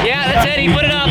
Yeah, that's it. He put it up.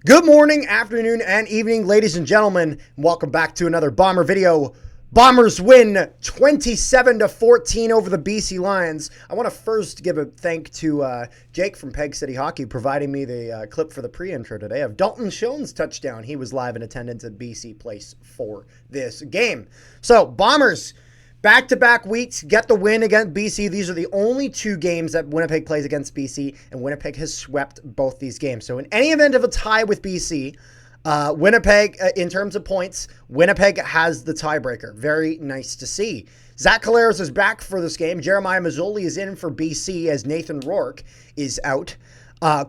Good morning, afternoon, and evening, ladies and gentlemen. Welcome back to another Bomber video. Bombers win 27-14 over the BC Lions. I want to first give a thank to Jake from Peg City Hockey providing me the clip for the pre-intro today of Dalton Schoen's touchdown. He was live in attendance at BC Place for this game. So, Bombers, back-to-back weeks, get the win against BC. These are the only two games that Winnipeg plays against BC, and Winnipeg has swept both these games. So in any event of a tie with BC, Winnipeg, in terms of points, Winnipeg has the tiebreaker. Very nice to see. Zach Collaros is back for this game. Jeremiah Mazzoli is in for BC as Nathan Rourke is out.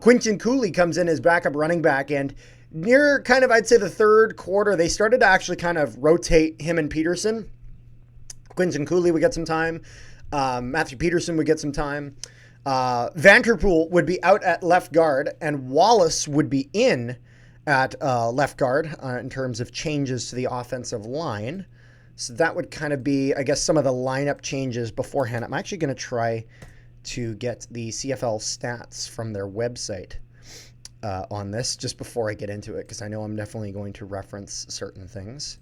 Quinton Cooley comes in as backup running back, and near kind of, I'd say, the third quarter, they started to actually kind of rotate him and Peterson. Quinton Cooley would get some time. Matthew Peterson would get some time. Vanterpool would be out at left guard, and Wallace would be in at left guard in terms of changes to the offensive line. So that would kind of be, I guess, some of the lineup changes beforehand. I'm actually going to try to get the CFL stats from their website on this just before I get into it, because I know I'm definitely going to reference certain things.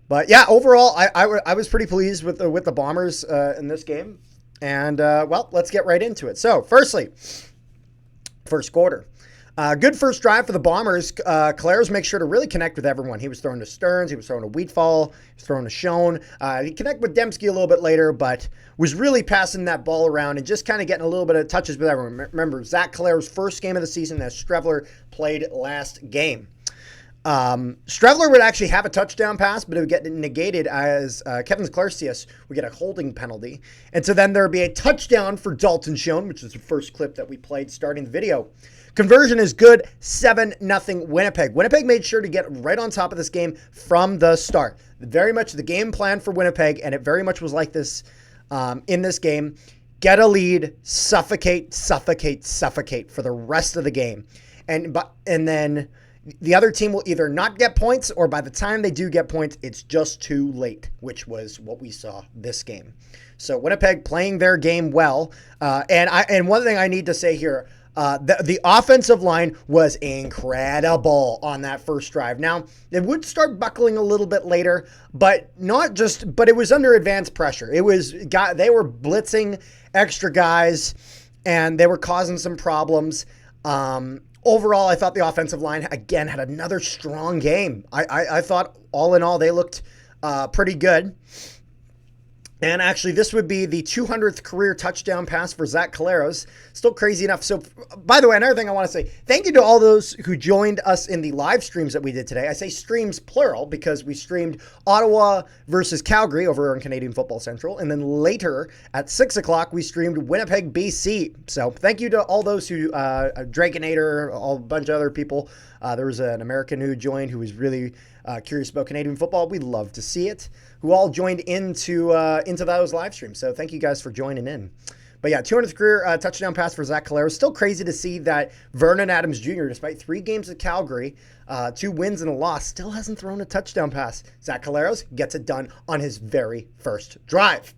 But yeah, overall, I was pretty pleased with the Bombers in this game. And, well, let's get right into it. So, firstly, first quarter. Good first drive for the Bombers. Collaros makes sure to really connect with everyone. He was throwing to Stearns. He was throwing to Wheatfall. He was throwing to Schoen. He connected with Dembski a little bit later, but was really passing that ball around and just kind of getting a little bit of touches with everyone. Remember, Zach Collaros' first game of the season as Strevler played last game. Strevler would actually have a touchdown pass, but it would get negated as Kevin Clarcius would get a holding penalty. And so then there would be a touchdown for Dalton Schoen, which is the first clip that we played starting the video. Conversion is good, 7-0 Winnipeg. Winnipeg made sure to get right on top of this game from the start. Very much the game plan for Winnipeg, and it very much was like this in this game. Get a lead, suffocate, suffocate, suffocate for the rest of the game. And then the other team will either not get points, or by the time they do get points, it's just too late, which was what we saw this game. So Winnipeg playing their game well. And one thing I need to say here, the offensive line was incredible on that first drive. Now, it would start buckling a little bit later, but it was under advanced pressure. They were blitzing extra guys, and they were causing some problems. Overall, I thought the offensive line, again, had another strong game. I thought, all in all, they looked pretty good. And actually, this would be the 200th career touchdown pass for Zach Collaros. Still crazy enough. So, by the way, another thing I want to say, thank you to all those who joined us in the live streams that we did today. I say streams plural because we streamed Ottawa versus Calgary over on Canadian Football Central. And then later at 6 o'clock, we streamed Winnipeg, BC. So, thank you to all those who, Drakenator, a bunch of other people. There was an American who joined who was really curious about Canadian football. We love to see it. Who all joined into those live streams. So thank you guys for joining in. But yeah, 200th career touchdown pass for Zach Collaros. Still crazy to see that Vernon Adams Jr., despite 3 games at Calgary, 2 wins and a loss, still hasn't thrown a touchdown pass. Zach Collaros gets it done on his very first drive.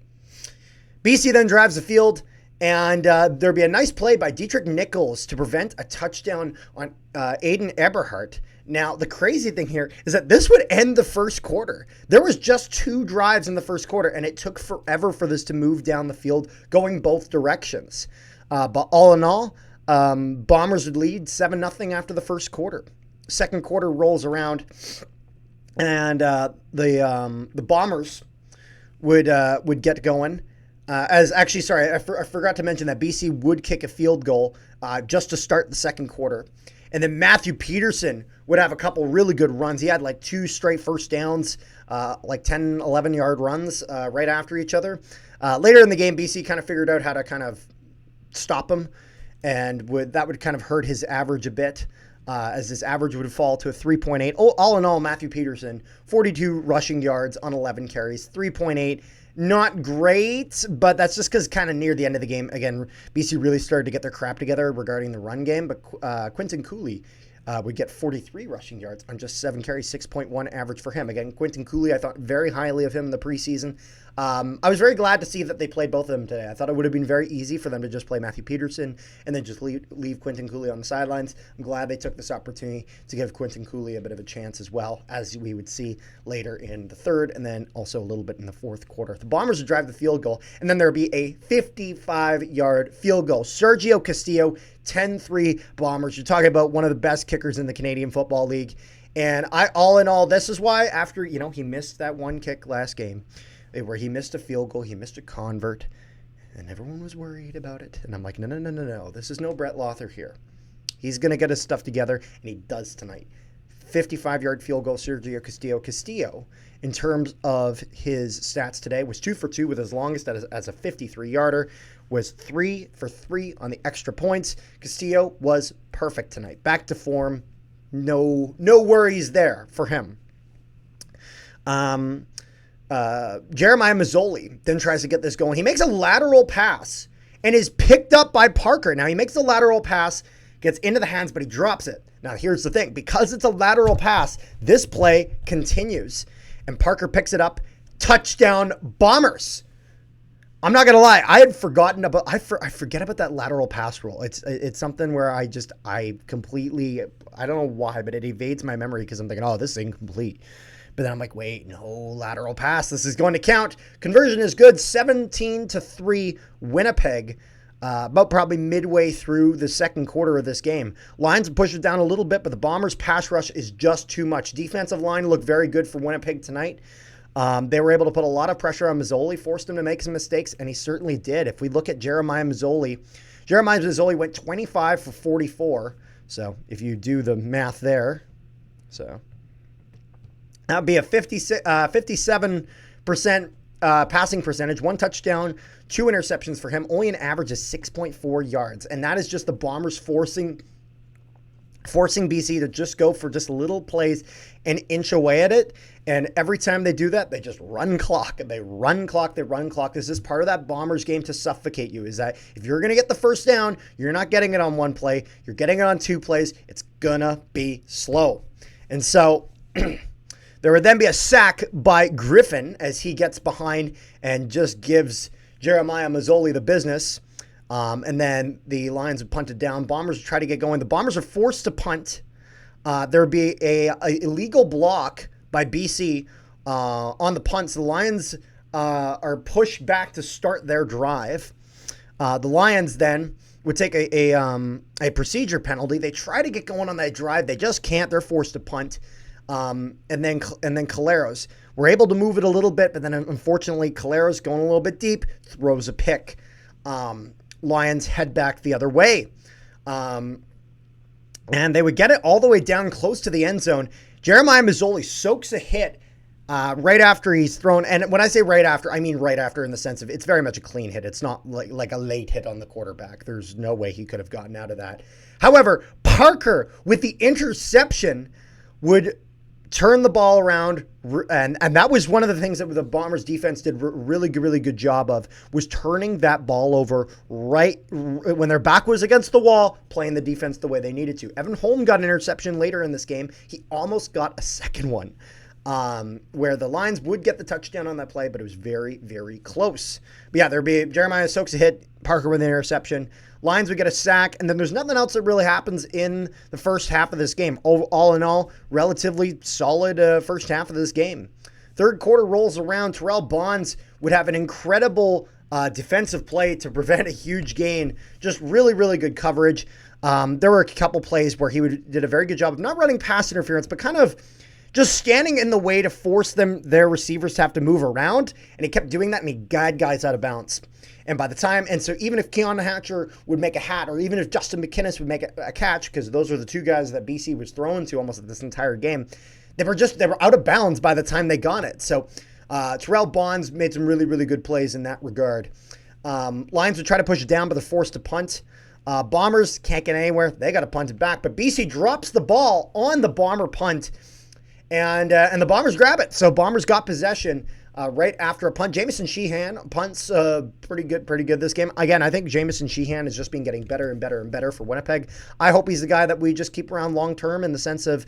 BC then drives the field, and there'd be a nice play by Dietrich Nichols to prevent a touchdown on Aiden Eberhardt. Now, the crazy thing here is that this would end the first quarter. There was just 2 drives in the first quarter, and it took forever for this to move down the field, going both directions. But all in all, Bombers would lead 7-0 after the first quarter. Second quarter rolls around, and the Bombers would get going. I forgot to mention that BC would kick a field goal just to start the second quarter. And then Matthew Peterson would have a couple really good runs. He had like 2 straight first downs, like 10, 11-yard runs right after each other. Later in the game, BC kind of figured out how to kind of stop him, and that would kind of hurt his average a bit, as his average would fall to a 3.8. All in all, Matthew Peterson, 42 rushing yards on 11 carries, 3.8. Not great, but that's just because kind of near the end of the game, again, BC really started to get their crap together regarding the run game. But Quinton Cooley would get 43 rushing yards on just 7 carries, 6.1 average for him. Again, Quentin Cooley, I thought very highly of him in the preseason. I was very glad to see that they played both of them today. I thought it would have been very easy for them to just play Matthew Peterson and then just leave Quentin Cooley on the sidelines. I'm glad they took this opportunity to give Quentin Cooley a bit of a chance as well, as we would see later in the third and then also a little bit in the fourth quarter. The Bombers would drive the field goal, and then there would be a 55-yard field goal. Sergio Castillo, 10-3 Bombers. You're talking about one of the best kickers in the Canadian Football League. And all in all, this is why after, he missed that one kick last game where he missed a field goal, he missed a convert, and everyone was worried about it. And I'm like, no. This is no Brett Lothar here. He's going to get his stuff together, and he does tonight. 55-yard field goal, Sergio Castillo. Castillo, in terms of his stats today, was 2 for 2 with his longest as a 53-yarder, was 3 for 3 on the extra points. Castillo was perfect tonight. Back to form. No worries there for him. Jeremiah Mazzoli then tries to get this going. He makes a lateral pass and is picked up by Parker. Now, he makes the lateral pass, gets into the hands, but he drops it. Now, here's the thing. Because it's a lateral pass, this play continues. And Parker picks it up. Touchdown, Bombers. I'm not going to lie. I had forgotten about, I forget about that lateral pass rule. It's something where I completely, I don't know why, but it evades my memory because I'm thinking, oh, this is incomplete. But then I'm like, wait, no, lateral pass. This is going to count. Conversion is good. 17-3 Winnipeg. About probably midway through the second quarter of this game. Lions push it down a little bit, but the Bombers' pass rush is just too much. Defensive line looked very good for Winnipeg tonight. They were able to put a lot of pressure on Mazzoli, forced him to make some mistakes, and he certainly did. If we look at Jeremiah Mazzoli went 25 for 44. So if you do the math there, that would be a 57% passing percentage, 1 touchdown, 2 interceptions for him, only an average of 6.4 yards. And that is just the Bombers forcing BC to just go for just little plays and inch away at it. And every time they do that, they just run clock. They run clock. This is part of that Bombers game to suffocate you, is that if you're going to get the first down, you're not getting it on 1 play. You're getting it on 2 plays. It's going to be slow. And so there would then be a sack by Griffin as he gets behind and just gives Jeremiah Mazzoli the business. And then the Lions would punt it down. Bombers would try to get going. The Bombers are forced to punt. There would be a illegal block by BC on the punts. The Lions are pushed back to start their drive. The Lions then would take a procedure penalty. They try to get going on that drive. They just can't. They're forced to punt. And then Caleros were able to move it a little bit, but then unfortunately Caleros, going a little bit deep, throws a pick. Lions head back the other way. And they would get it all the way down close to the end zone. Jeremiah Mazzoli soaks a hit right after he's thrown. And when I say right after, I mean right after in the sense of it's very much a clean hit. It's not like a late hit on the quarterback. There's no way he could have gotten out of that. However, Parker, with the interception, would turn the ball around, and that was one of the things that the Bombers defense did really good job of, was turning that ball over right when their back was against the wall, playing the defense the way they needed to. Evan Holm got an interception later in this game. He almost got a second one, where the Lions would get the touchdown on that play, but it was very close. But yeah, there'd be Jeremiah Stokes a hit, Parker with an interception. Lions would get a sack, and then there's nothing else that really happens in the first half of this game. All in all, relatively solid first half of this game. Third quarter rolls around. Terrell Bonds would have an incredible defensive play to prevent a huge gain. Just really good coverage. There were a couple plays where he did a very good job of not running pass interference, but kind of just standing in the way to force their receivers to have to move around. And he kept doing that, and he guided guys out of bounds. And by the time, and so even if Keon Hatcher would make a hat, or even if Justin McInnes would make a catch, because those are the two guys that BC was throwing to almost this entire game, they were out of bounds by the time they got it. So Terrell Bonds made some really good plays in that regard. Lions would try to push it down, but they're forced to punt. Bombers can't get anywhere. They got to punt it back. But BC drops the ball on the Bomber punt, and the Bombers grab it. So Bombers got possession. right after a punt. Jamison Sheehan punts pretty good this game. Again, I think Jamison Sheehan has just been getting better and better and better for Winnipeg. I hope he's the guy that we just keep around long term in the sense of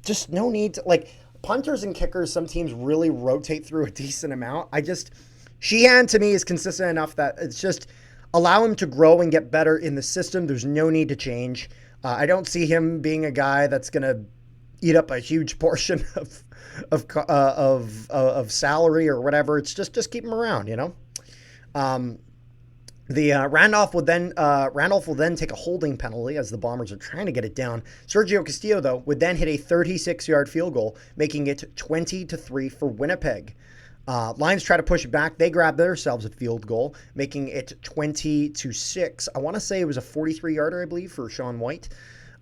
just no need to, like, punters and kickers, some teams really rotate through a decent amount. Sheehan to me is consistent enough that it's just allow him to grow and get better in the system. There's no need to change. I don't see him being a guy that's going to eat up a huge portion of salary or whatever. It's just keep him around, you know. Randolph will then take a holding penalty as the Bombers are trying to get it down. Sergio Castillo, though, would then hit a 36-yard field goal, making it 20-3 for Winnipeg. Lions try to push it back. They grab themselves a field goal, making it 20-6. I want to say it was a 43-yarder, I believe, for Sean White.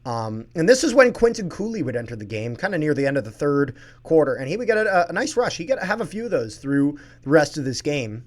And this is when Quinton Cooley would enter the game, kind of near the end of the third quarter, and he would get a nice rush. He got to have a few of those through the rest of this game.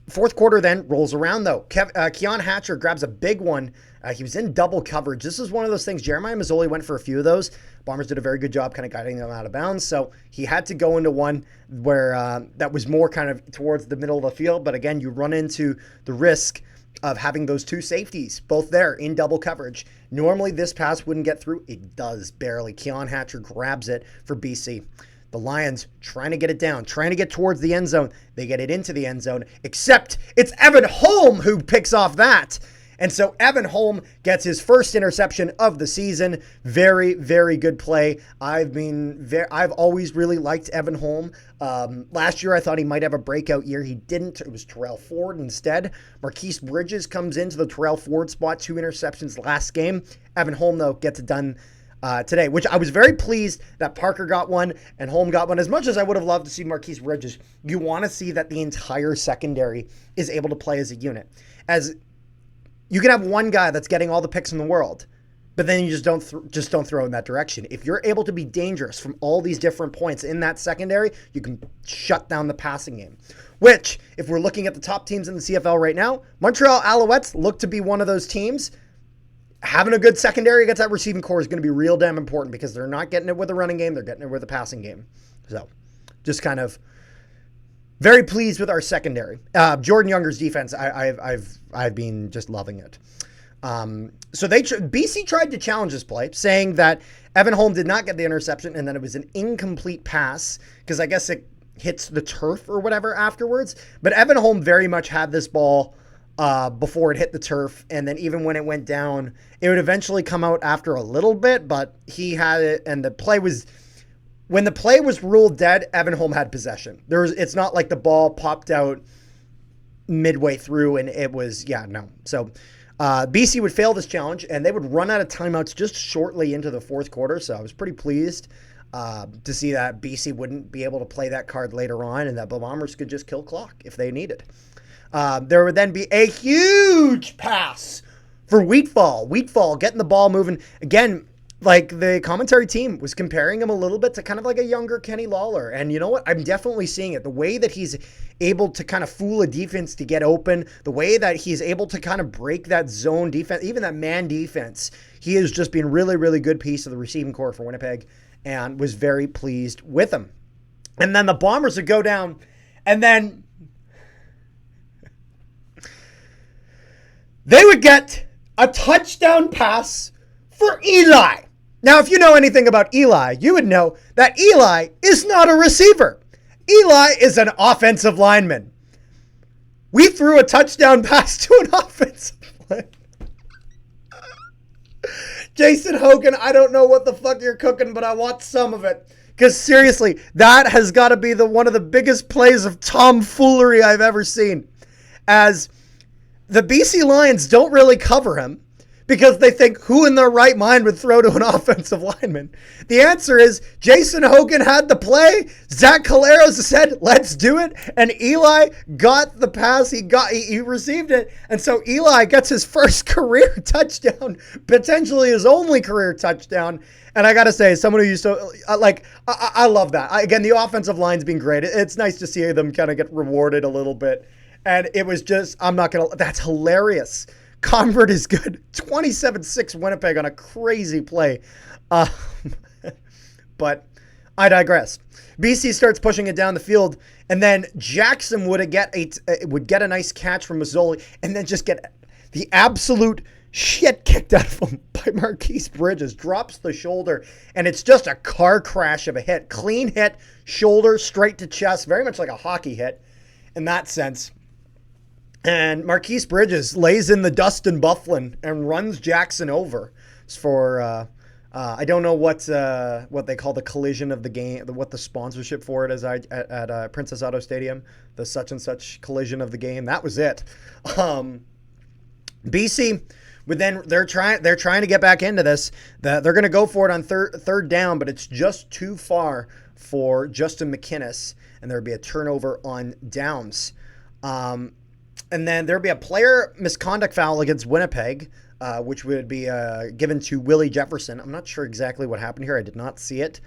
Fourth quarter then rolls around, though. Keon Hatcher grabs a big one. He was in double coverage. This is one of those things. Jeremiah Mazzoli went for a few of those. Bombers did a very good job kind of guiding them out of bounds. So he had to go into one where that was more kind of towards the middle of the field. But again, you run into the risk of having those two safeties both there in double coverage. Normally this pass wouldn't get through. It does barely. Keon Hatcher grabs it for BC. The Lions trying to get it down, trying to get towards the end zone. They get it into the end zone, except it's Evan Holm who picks off that. And so Evan Holm gets his first interception of the season. Very, very good play. I've always really liked Evan Holm. Last year, I thought he might have a breakout year. He didn't. It was Terrell Ford instead. Marquise Bridges comes into the Terrell Ford spot, 2 interceptions last game. Evan Holm, though, gets it done today, which I was very pleased that Parker got one and Holm got one. As much as I would have loved to see Marquise Bridges, you want to see that the entire secondary is able to play as a unit. As you can have one guy that's getting all the picks in the world, but then you just don't throw in that direction. If you're able to be dangerous from all these different points in that secondary, you can shut down the passing game. Which, if we're looking at the top teams in the CFL right now, Montreal Alouettes look to be one of those teams. Having a good secondary against that receiving core is going to be real damn important because they're not getting it with the running game. They're getting it with the passing game. So just kind of very pleased with our secondary. Jordan Younger's defense, I've been just loving it. So BC tried to challenge this play, saying that Evan Holm did not get the interception and then it was an incomplete pass because I guess it hits the turf or whatever afterwards. But Evan Holm very much had this ball before it hit the turf, and then even when it went down, it would eventually come out after a little bit, but he had it, and when the play was ruled dead, Evan Holm had possession. It's not like the ball popped out midway through and it was, So BC would fail this challenge and they would run out of timeouts just shortly into the fourth quarter. So I was pretty pleased to see that BC wouldn't be able to play that card later on and that the Bombers could just kill clock if they needed. There would then be a huge pass for Wheatfall. Wheatfall getting the ball moving. Again, like the commentary team was comparing him a little bit to kind of like a younger Kenny Lawler. And you know what? I'm definitely seeing it. The way that he's able to kind of fool a defense to get open, the way that he's able to kind of break that zone defense, even that man defense, he has just been really, really good piece of the receiving core for Winnipeg and was very pleased with him. And then the Bombers would go down and then they would get a touchdown pass for Eli. Now, if you know anything about Eli, you would know that Eli is not a receiver. Eli is an offensive lineman. We threw a touchdown pass to an offensive lineman. Jason Hogan, I don't know what the fuck you're cooking, but I want some of it. Because seriously, that has got to be one of the biggest plays of tomfoolery I've ever seen. As the BC Lions don't really cover him because they think, who in their right mind would throw to an offensive lineman? The answer is Jason Hogan had the play. Zach Caleros said, let's do it. And Eli got the pass. He received it. And so Eli gets his first career touchdown, potentially his only career touchdown. And I got to say, someone who used to, I love that. Again, the offensive line's been great. It's nice to see them kind of get rewarded a little bit. And it was just, that's hilarious. Convert is good. 27-6 Winnipeg on a crazy play. But I digress. BC starts pushing it down the field, and then Jackson would get a nice catch from Mazzoli, and then just get the absolute shit kicked out of him by Marquise Bridges. Drops the shoulder, and it's just a car crash of a hit. Clean hit, shoulder straight to chest, very much like a hockey hit in that sense. And Marquise Bridges lays in the Dustin Bufflin and runs Jackson over for I don't know what they call the collision of the game, what the sponsorship for it is at Princess Auto Stadium, the such and such collision of the game. That was it. BC, but then they're trying to get back into this. They're going to go for it on third down, but it's just too far for Justin McInnes, and there'd be a turnover on downs. And then there'd be a player misconduct foul against Winnipeg, which would be given to Willie Jefferson. I'm not sure exactly what happened here. I did not see it.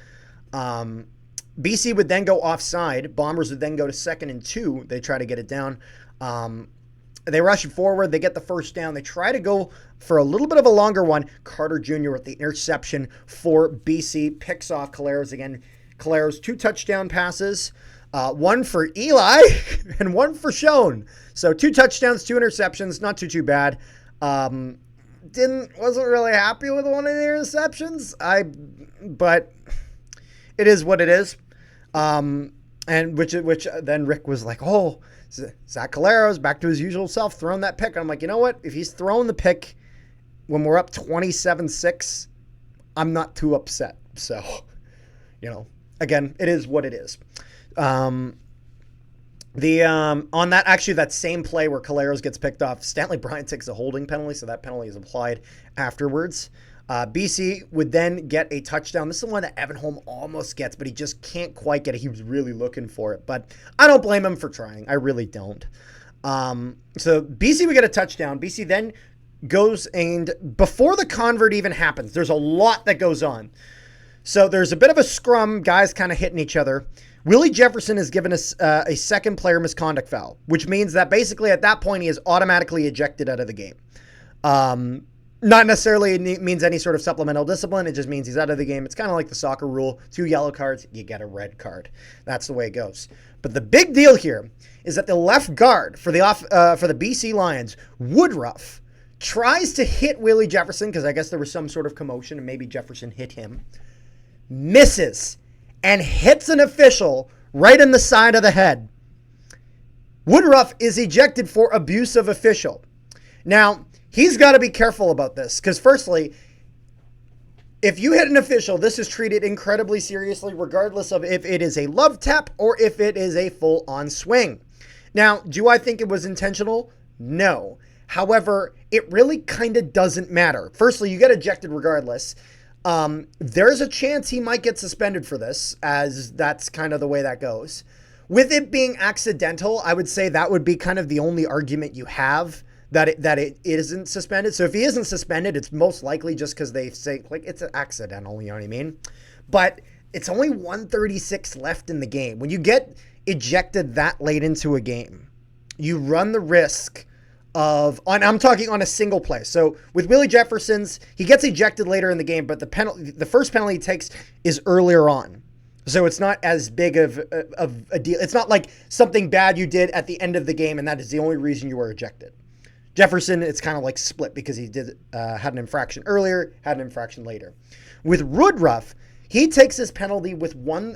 BC would then go offside. Bombers would then go to 2nd and 2. They try to get it down. They rush it forward. They get the first down. They try to go for a little bit of a longer one. Carter Jr. with the interception for BC. Picks off Caleros again. Caleros 2 touchdown passes. One for Eli and one for Schoen. So 2 touchdowns, 2 interceptions. Not too bad. Wasn't really happy with one of the interceptions. But it is what it is. And which then Rick was like, oh, Zach Caleros back to his usual self, throwing that pick. I'm like, you know what? If he's throwing the pick when we're up 27-6, I'm not too upset. So, again, it is what it is. On that same play where Caleros gets picked off, Stanley Bryant takes a holding penalty, so that penalty is applied afterwards. BC would then get a touchdown. This is the one that Evan Holm almost gets, but he just can't quite get it. He was really looking for it, but I don't blame him for trying. I really don't. So BC would get a touchdown. BC then goes, and before the convert even happens, there's a lot that goes on. So there's a bit of a scrum, guys kind of hitting each other. Willie Jefferson is given a second player misconduct foul, which means that basically at that point he is automatically ejected out of the game. Not necessarily means any sort of supplemental discipline. It just means he's out of the game. It's kind of like the soccer rule. 2 yellow cards, you get a red card. That's the way it goes. But the big deal here is that the left guard for the BC Lions, Woodruff, tries to hit Willie Jefferson because I guess there was some sort of commotion and maybe Jefferson hit him. Misses and hits an official right in the side of the head. Woodruff is ejected for abuse of official. Now, he's got to be careful about this because firstly, if you hit an official, this is treated incredibly seriously regardless of if it is a love tap or if it is a full-on swing. Now, do I think it was intentional? No. However, it really kind of doesn't matter. Firstly, you get ejected regardless. There's a chance he might get suspended for this, as that's kind of the way that goes. With it being accidental, I would say that would be kind of the only argument you have that it isn't suspended. So if he isn't suspended, it's most likely just because they say, like, it's accidental, you know what I mean? But it's only 1:36 left in the game. When you get ejected that late into a game, you run the risk of, I'm talking on a single play. So with Willie Jefferson's, he gets ejected later in the game, but the first penalty he takes is earlier on. So it's not as big of a deal. It's not like something bad you did at the end of the game, and that is the only reason you were ejected. Jefferson, it's kind of like split because he had an infraction earlier, had an infraction later. With Woodruff, he takes his penalty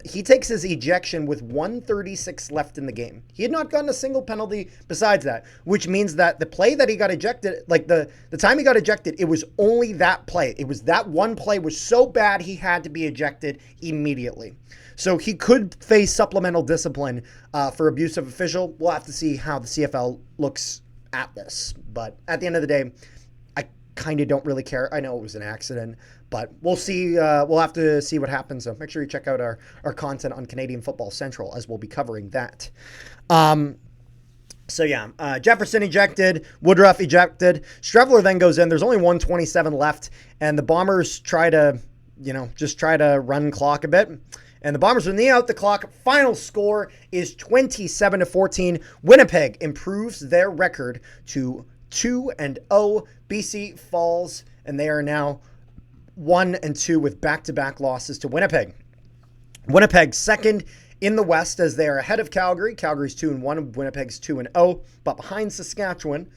he takes his ejection with 1:36 left in the game. He had not gotten a single penalty besides that, which means that the play that he got ejected, like the time he got ejected, it was only that play. It was that one play was so bad he had to be ejected immediately. So he could face supplemental discipline for abuse of official. We'll have to see how the CFL looks at this. But at the end of the day, I kind of don't really care. I know it was an accident, but we'll see. We'll have to see what happens. So make sure you check out our content on Canadian Football Central, as we'll be covering that. Jefferson ejected, Woodruff ejected. Strevler then goes in. There's only 1:27 left, and the Bombers try to run clock a bit. And the Bombers will knee out the clock. Final score is 27-14. Winnipeg improves their record to 2-0. BC falls, and they are now 1-2 with back-to-back losses to Winnipeg. Winnipeg second in the West as they are ahead of Calgary. Calgary's 2-1, Winnipeg's 2-0, but behind Saskatchewan,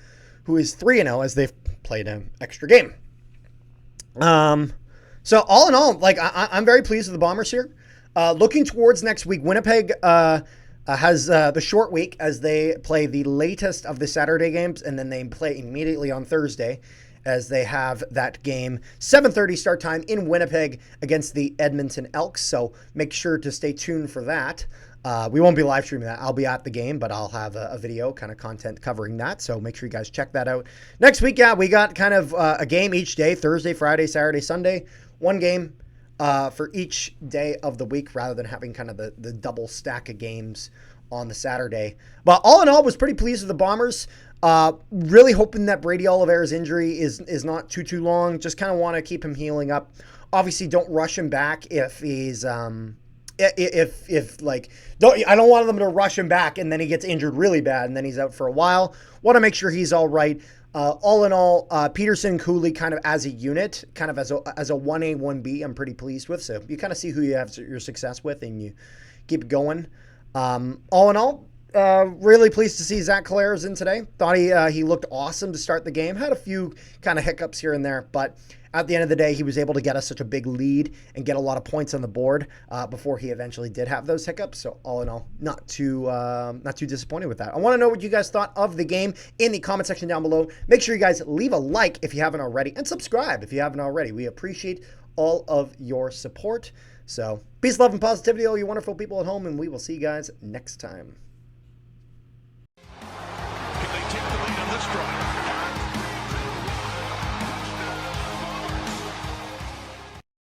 who is 3-0 as they've played an extra game. So all in all, like I'm very pleased with the Bombers here. Looking towards next week, Winnipeg has the short week as they play the latest of the Saturday games, and then they play immediately on Thursday as they have that game 7:30 start time in Winnipeg against the Edmonton Elks. So make sure to stay tuned for that. We won't be live streaming that. I'll be at the game, but I'll have a video kind of content covering that. So make sure you guys check that out. Next week, yeah, we got kind of a game each day, Thursday, Friday, Saturday, Sunday. One game for each day of the week rather than having kind of the double stack of games on the Saturday. But all in all, was pretty pleased with the Bombers. Really hoping that Brady Oliveira's injury is not too long. Just kind of want to keep him healing up. Obviously, don't rush him back if he's if like I don't want them to rush him back and then he gets injured really bad and then he's out for a while. Want to make sure he's all right. All in all, Peterson, Cooley kind of as a unit, kind of as a 1A, 1B, I'm pretty pleased with. So you kind of see who you have your success with and you keep going. All in all, really pleased to see Zach Collaros in today. Thought he looked awesome to start the game. Had a few kind of hiccups here and there, but at the end of the day, he was able to get us such a big lead and get a lot of points on the board before he eventually did have those hiccups. So all in all, not too disappointed with that. I want to know what you guys thought of the game in the comment section down below. Make sure you guys leave a like if you haven't already and subscribe if you haven't already. We appreciate all of your support. So peace, love, and positivity, all you wonderful people at home, and we will see you guys next time.